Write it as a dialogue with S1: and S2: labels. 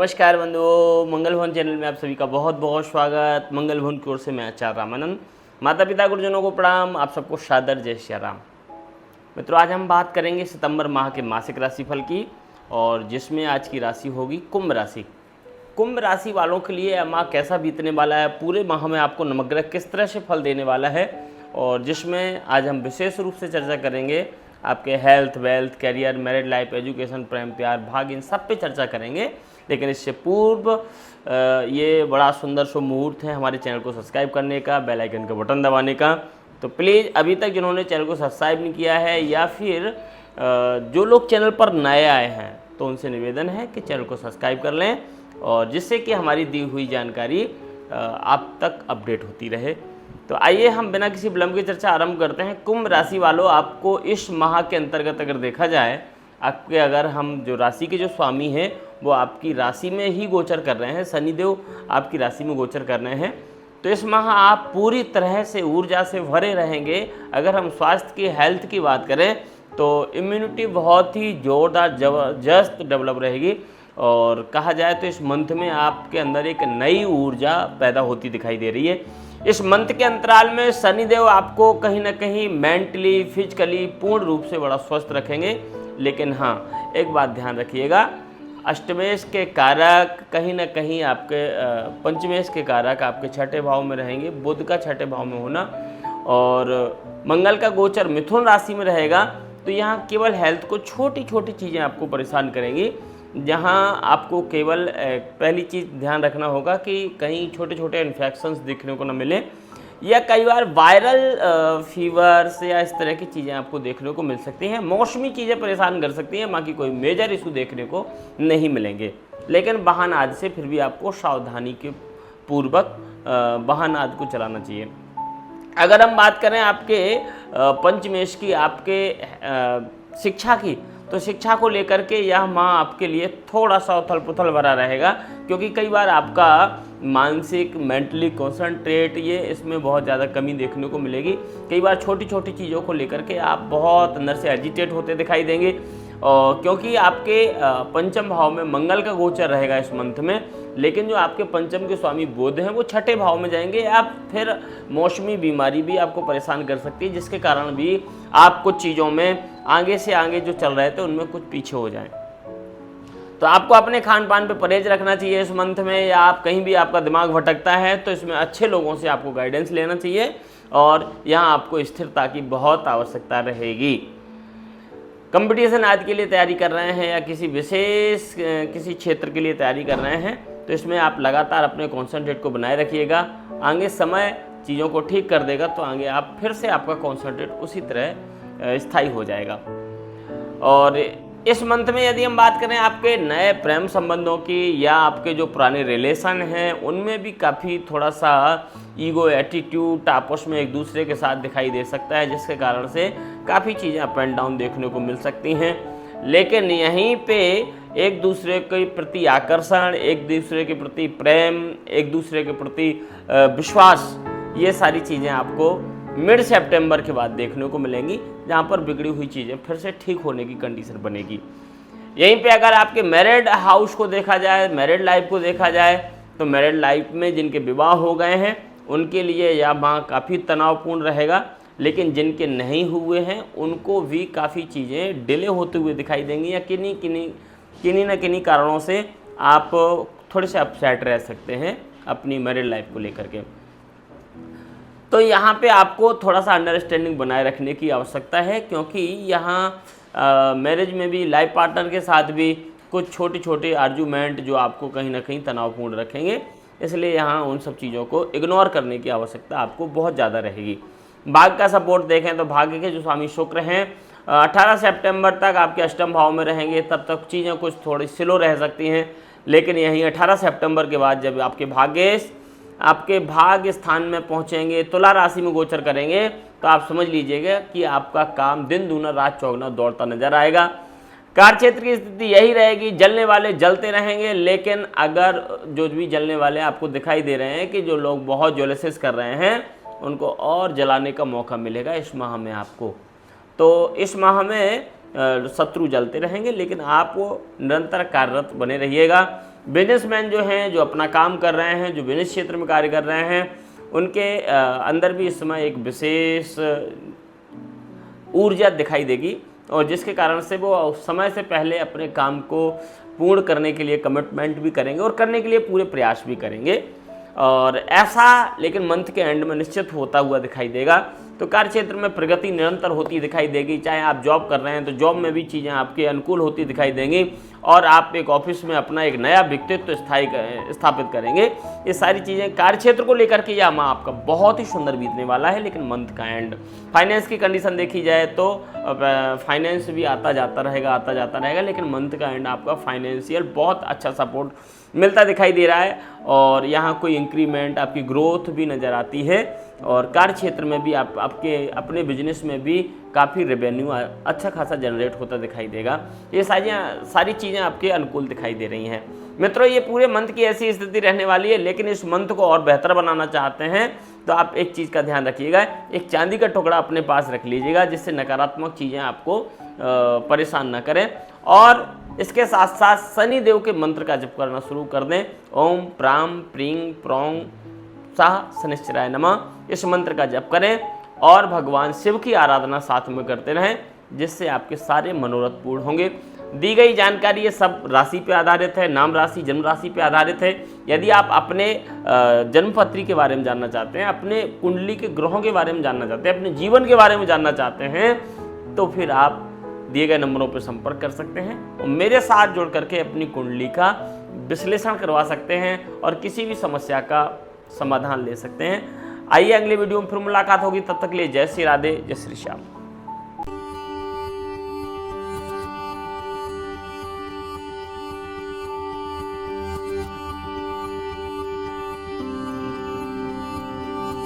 S1: नमस्कार बंधुओं, मंगल भवन चैनल में आप सभी का बहुत बहुत स्वागत। मंगल भवन की ओर से मैं आचार्य रामानंद, माता पिता गुरुजनों को प्रणाम, आप सबको सादर जय श्री राम। मित्रों, आज हम बात करेंगे सितंबर माह के मासिक राशिफल की, और जिसमें आज की राशि होगी कुंभ राशि। कुंभ राशि वालों के लिए यह माह कैसा बीतने वाला है, पूरे माह में आपको नवग्रह किस तरह से फल देने वाला है, और जिसमें आज हम विशेष रूप से चर्चा करेंगे आपके health, wealth, career, married life, education, प्रेम, प्यार, भाग्य, इन सब पे चर्चा करेंगे। लेकिन इससे पूर्व ये बड़ा सुंदर शुभ मुहूर्त है हमारे चैनल को सब्सक्राइब करने का, बेल आइकन का बटन दबाने का। तो प्लीज़ अभी तक जिन्होंने चैनल को सब्सक्राइब नहीं किया है, या फिर जो लोग चैनल पर नए आए हैं, तो उनसे निवेदन है कि चैनल को सब्सक्राइब कर लें, और जिससे कि हमारी दी हुई जानकारी आप तक अपडेट होती रहे। तो आइए हम बिना किसी विलंब की चर्चा आरंभ करते हैं। कुंभ राशि वालों, आपको इस माह के अंतर्गत अगर देखा जाए, आपके अगर हम जो राशि के जो स्वामी हैं वो आपकी राशि में ही गोचर कर रहे हैं, शनिदेव आपकी राशि में गोचर कर रहे हैं, तो इस माह आप पूरी तरह से ऊर्जा से भरे रहेंगे। अगर हम स्वास्थ्य की, हेल्थ की बात करें, तो इम्यूनिटी बहुत ही जोरदार जबरदस्त डेवलप रहेगी, और कहा जाए तो इस मंथ में आपके अंदर एक नई ऊर्जा पैदा होती दिखाई दे रही है। इस मंथ के अंतराल में शनिदेव आपको कहीं ना कहीं मेंटली, फिजिकली पूर्ण रूप से बड़ा स्वस्थ रखेंगे। लेकिन हाँ, एक बात ध्यान रखिएगा, अष्टमेश के कारक कहीं ना कहीं आपके पंचमेश के कारक आपके छठे भाव में रहेंगे। बुध का छठे भाव में होना और मंगल का गोचर मिथुन राशि में रहेगा, तो यहाँ केवल हेल्थ को छोटी छोटी चीज़ें आपको परेशान करेंगी। जहाँ आपको केवल पहली चीज़ ध्यान रखना होगा कि कहीं छोटे छोटे इन्फेक्शंस देखने को न मिले, या कई बार वायरल फीवर्स या इस तरह की चीज़ें आपको देखने को मिल सकती हैं। मौसमी चीज़ें परेशान कर सकती हैं, बाकी कोई मेजर इशू देखने को नहीं मिलेंगे। लेकिन वाहन आदि से फिर भी आपको सावधानी के पूर्वक वाहन आदि को चलाना चाहिए। अगर हम बात करें आपके पंचमेश की, आपके शिक्षा की, तो शिक्षा को लेकर के यह माह आपके लिए थोड़ा सा उथल पुथल भरा रहेगा, क्योंकि कई बार आपका मानसिक, मेंटली कॉन्सेंट्रेट, ये इसमें बहुत ज़्यादा कमी देखने को मिलेगी। कई बार छोटी छोटी चीज़ों को लेकर के आप बहुत अंदर से एजिटेट होते दिखाई देंगे, और क्योंकि आपके पंचम भाव में मंगल का गोचर रहेगा इस मंथ में, लेकिन जो आपके पंचम के स्वामी बुध हैं वो छठे भाव में जाएंगे। आप फिर मौसमी बीमारी भी आपको परेशान कर सकती है, जिसके कारण भी आप कुछ चीज़ों में आगे से आगे जो चल रहे थे उनमें कुछ पीछे हो जाएं। तो आपको अपने खान पान पे परहेज रखना चाहिए इस मंथ में, या आप कहीं भी आपका दिमाग भटकता है तो इसमें अच्छे लोगों से आपको गाइडेंस लेना चाहिए, और यहाँ आपको स्थिरता की बहुत आवश्यकता रहेगी। कंपटीशन आदि के लिए तैयारी कर रहे हैं, या किसी विशेष किसी क्षेत्र के लिए तैयारी कर रहे हैं, तो इसमें आप लगातार अपने कॉन्सेंट्रेट को बनाए रखिएगा। आगे समय चीज़ों को ठीक कर देगा, तो आगे आप फिर से आपका कॉन्सेंट्रेट उसी तरह स्थायी हो जाएगा। और इस मंथ में यदि हम बात करें आपके नए प्रेम संबंधों की, या आपके जो पुराने रिलेशन हैं उनमें भी काफ़ी थोड़ा सा ईगो, एटीट्यूड आपस में एक दूसरे के साथ दिखाई दे सकता है, जिसके कारण से काफ़ी चीज़ें अप एंड डाउन देखने को मिल सकती हैं। लेकिन यहीं पे एक दूसरे के प्रति आकर्षण, एक दूसरे के प्रति प्रेम, एक दूसरे के प्रति विश्वास, ये सारी चीज़ें आपको मिड सितंबर के बाद देखने को मिलेंगी, जहाँ पर बिगड़ी हुई चीज़ें फिर से ठीक होने की कंडीशन बनेगी। यहीं पे अगर आपके मैरिड हाउस को देखा जाए, मैरिड लाइफ को देखा जाए, तो मैरिड लाइफ में जिनके विवाह हो गए हैं उनके लिए यह माह काफ़ी तनावपूर्ण रहेगा। लेकिन जिनके नहीं हुए हैं उनको भी काफ़ी चीज़ें डिले होते हुए दिखाई देंगी, या किन्हीं न किन्हीं कारणों से आप थोड़े से अपसेट रह सकते हैं अपनी मैरिड लाइफ को लेकर के। तो यहाँ पे आपको थोड़ा सा अंडरस्टैंडिंग बनाए रखने की आवश्यकता है, क्योंकि यहाँ मैरिज में भी लाइफ पार्टनर के साथ भी कुछ छोटे छोटे आर्ग्यूमेंट जो आपको कहीं ना कहीं तनावपूर्ण रखेंगे, इसलिए यहाँ उन सब चीज़ों को इग्नोर करने की आवश्यकता आपको बहुत ज़्यादा रहेगी। भाग्य का सपोर्ट देखें तो भाग्य के जो स्वामी शुक्र हैं 18 सितंबर तक आपके अष्टम भाव में रहेंगे, तब तक चीज़ें कुछ थोड़ी स्लो रह सकती हैं। लेकिन यहीं 18 सितंबर के बाद जब आपके भाग्य स्थान में पहुंचेंगे, तुला राशि में गोचर करेंगे, तो आप समझ लीजिएगा कि आपका काम दिन दूना रात चौगुना दौड़ता नजर आएगा। कार्य क्षेत्र की स्थिति यही रहेगी, जलने वाले जलते रहेंगे। लेकिन अगर जो भी जलने वाले आपको दिखाई दे रहे हैं कि जो लोग बहुत ज्वेलसिस कर रहे हैं, उनको और जलाने का मौका मिलेगा इस माह में आपको। तो इस माह में शत्रु जलते रहेंगे, लेकिन आप वो निरंतर कार्यरत बने रहिएगा। बिजनेसमैन जो हैं, जो अपना काम कर रहे हैं, जो बिजनेस क्षेत्र में कार्य कर रहे हैं, उनके अंदर भी इस समय एक विशेष ऊर्जा दिखाई देगी और जिसके कारण से वो समय से पहले अपने काम को पूर्ण करने के लिए कमिटमेंट भी करेंगे और करने के लिए पूरे प्रयास भी करेंगे। और ऐसा लेकिन मंथ के एंड में निश्चित होता हुआ दिखाई देगा। तो कार्य क्षेत्र में प्रगति निरंतर होती दिखाई देगी। चाहे आप जॉब कर रहे हैं तो जॉब में भी चीज़ें आपके अनुकूल होती दिखाई देंगी और आप एक ऑफिस में अपना एक नया व्यक्तित्व स्थापित करेंगे। ये सारी चीज़ें कार्य क्षेत्र को लेकर के यह माह आपका बहुत ही सुंदर बीतने वाला है। लेकिन मंथ का एंड, फाइनेंस की कंडीशन देखी जाए तो फाइनेंस भी आता जाता रहेगा, लेकिन मंथ का एंड आपका फाइनेंशियल बहुत अच्छा सपोर्ट मिलता दिखाई दे रहा है और यहाँ कोई इंक्रीमेंट, आपकी ग्रोथ भी नज़र आती है और कार्य क्षेत्र में भी आपके अपने बिजनेस में भी काफ़ी रेवेन्यू अच्छा खासा जनरेट होता दिखाई देगा। ये सारी चीज़ें आपके अनुकूल दिखाई दे रही हैं। मित्रों, ये पूरे मंथ की ऐसी स्थिति रहने वाली है, लेकिन इस मंथ को और बेहतर बनाना चाहते हैं तो आप एक चीज़ का ध्यान रखिएगा, एक चांदी का टुकड़ा अपने पास रख लीजिएगा जिससे नकारात्मक चीज़ें आपको परेशान न करें। और इसके साथ साथ शनि देव के मंत्र का जप करना शुरू कर दें। ओम प्राम प्रीं प्रों साह शनिश्चराय नमः, इस मंत्र का जप करें और भगवान शिव की आराधना साथ में करते रहें, जिससे आपके सारे मनोरथ पूर्ण होंगे। दी गई जानकारी ये सब राशि पे आधारित है, नाम राशि, जन्म राशि पे आधारित है। यदि आप अपने जन्मपत्री के बारे में जानना चाहते हैं, अपने कुंडली के ग्रहों के बारे में जानना चाहते हैं, अपने जीवन के बारे में जानना चाहते हैं, तो फिर आप दिए गए नंबरों पर संपर्क कर सकते हैं और मेरे साथ जुड़ करके अपनी कुंडली का विश्लेषण करवा सकते हैं और किसी भी समस्या का समाधान ले सकते हैं। आइए अगले वीडियो में फिर मुलाकात होगी, तब तक के लिए जय श्री राधे, जय श्री श्याम।